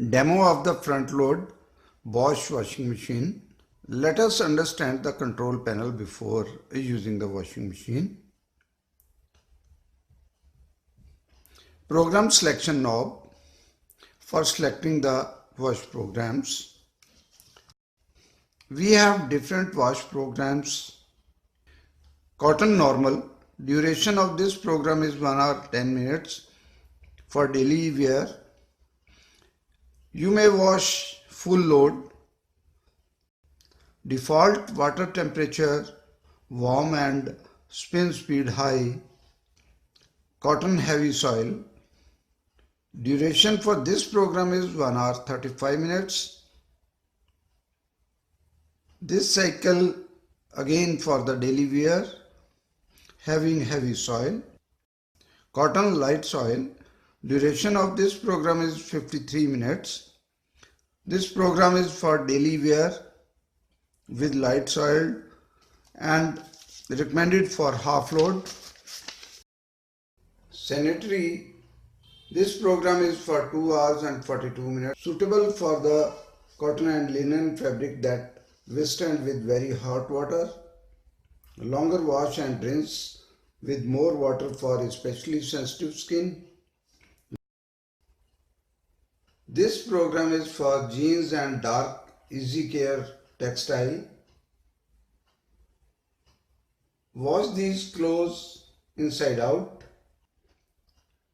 Demo of the front load Bosch washing machine. Let us understand the control panel before using the washing machine. Program selection knob for selecting the wash programs. We have different wash programs. Cotton normal. Duration of this program is 1 hour 10 minutes for daily wear. You may wash full load. Default water temperature warm and spin speed high. Cotton heavy soil. Duration for this program is 1 hour 35 minutes. This cycle again for the daily wear having heavy soil. Cotton light soil. Duration of this program is 53 minutes. This program is for daily wear with light soil and recommended for half load. Sanitary. This program is for 2 hours and 42 minutes. Suitable for the cotton and linen fabric that withstand with very hot water. Longer wash and rinse with more water for especially sensitive skin. This program is for jeans and dark easy care textile. Wash these clothes inside out.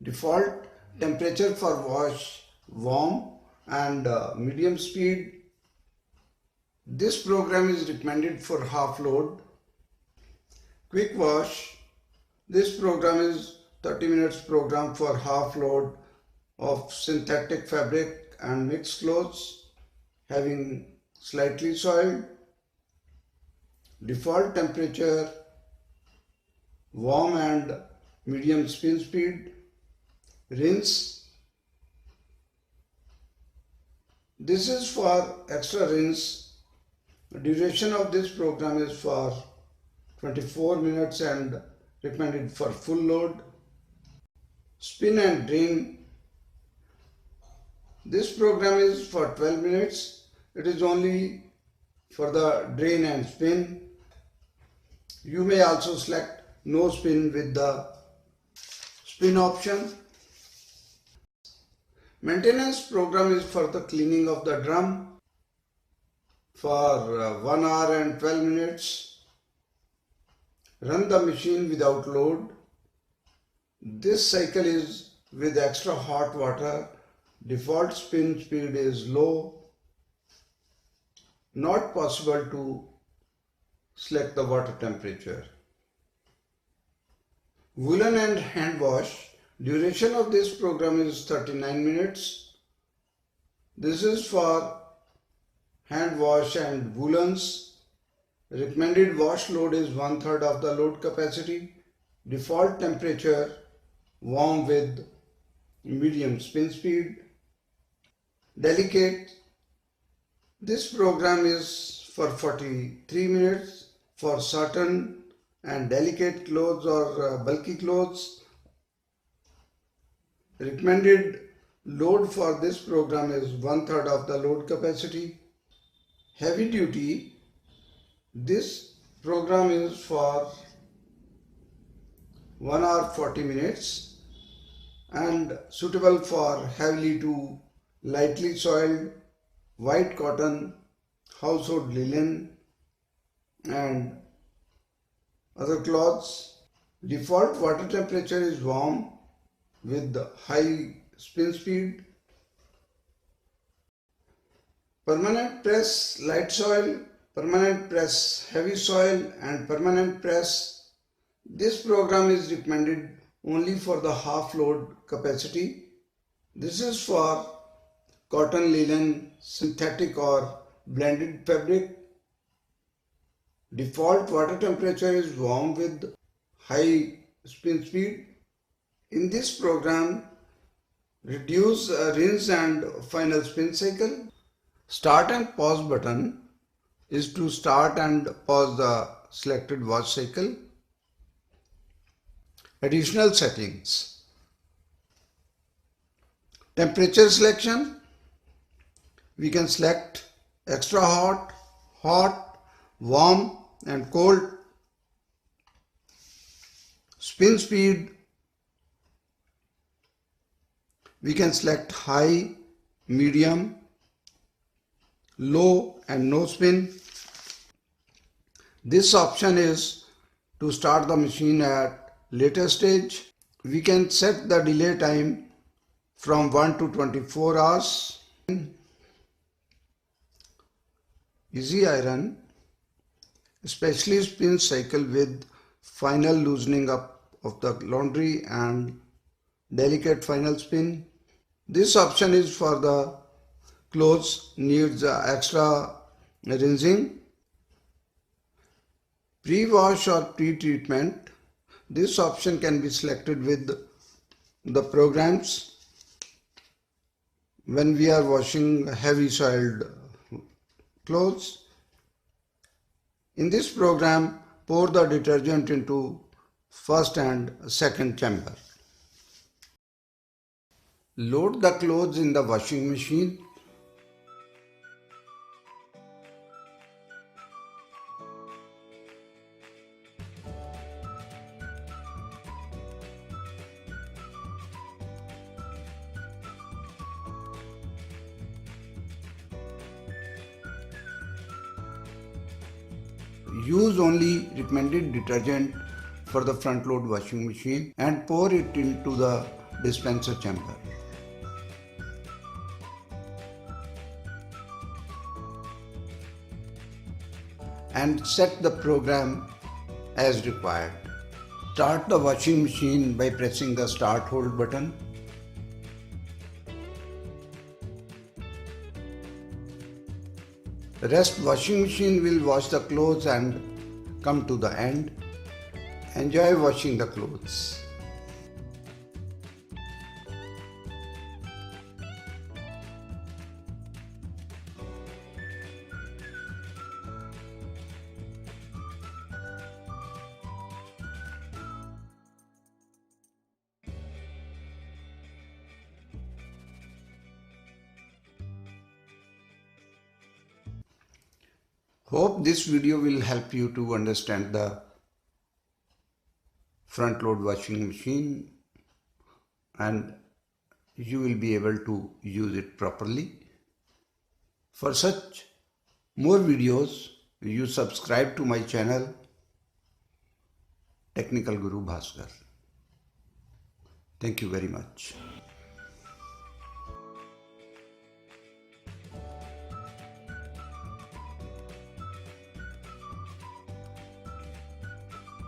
Default temperature for wash warm and medium speed. This program is recommended for half load. Quick wash. This program is 30 minutes program for half load of synthetic fabric and mixed clothes having slightly soiled. Default temperature warm and medium spin speed. Rinse. This is for extra rinse. Duration of this program is for 24 minutes and recommended for full load. Spin and drain. This program is for 12 minutes. It is only for the drain and spin. You may also select no spin with the spin option. Maintenance program is for the cleaning of the drum for 1 hour and 12 minutes. Run the machine without load. This cycle is with extra hot water. Default spin speed is low. Not possible to select the water temperature. Woolen and hand wash. Duration of this program is 39 minutes. This is for hand wash and woolens. Recommended wash load is 1/3 of the load capacity. Default temperature warm with medium spin speed. Delicate. This program is for 43 minutes for certain and delicate clothes or bulky clothes. Recommended load for this program is 1/3 of the load capacity. Heavy duty. This program is for 1 hour 40 minutes and suitable for heavily to lightly soiled white cotton, household linen and other cloths. Default water temperature is warm with high spin speed. Permanent press light soil, permanent press heavy soil and permanent press. This program is recommended only for the half load capacity. This is for cotton, linen, synthetic or blended fabric. Default water temperature is warm with high spin speed. In this program, reduce rinse and final spin cycle. Start and pause button is to start and pause the selected wash cycle. Additional settings. Temperature selection. We can select extra hot, hot, warm and cold, spin speed. We can select high, medium, low and no spin. This option is to start the machine at later stage. We can set the delay time from 1 to 24 hours. Easy iron, especially spin cycle with final loosening up of the laundry and delicate final spin. This option is for the clothes needs extra rinsing. Pre-wash or pre-treatment. This option can be selected with the programs when we are washing heavy soiled clothes. In this program, pour the detergent into first and second chamber. Load the clothes in the washing machine. Use only recommended detergent for the front load washing machine and pour it into the dispenser chamber. And set the program as required. Start the washing machine by pressing the start hold button. The rest washing machine will wash the clothes and come to the end. Enjoy washing the clothes. Hope this video will help you to understand the front load washing machine and you will be able to use it properly. For such more videos, you subscribe to my channel Technical Guru Bhaskar. Thank you very much.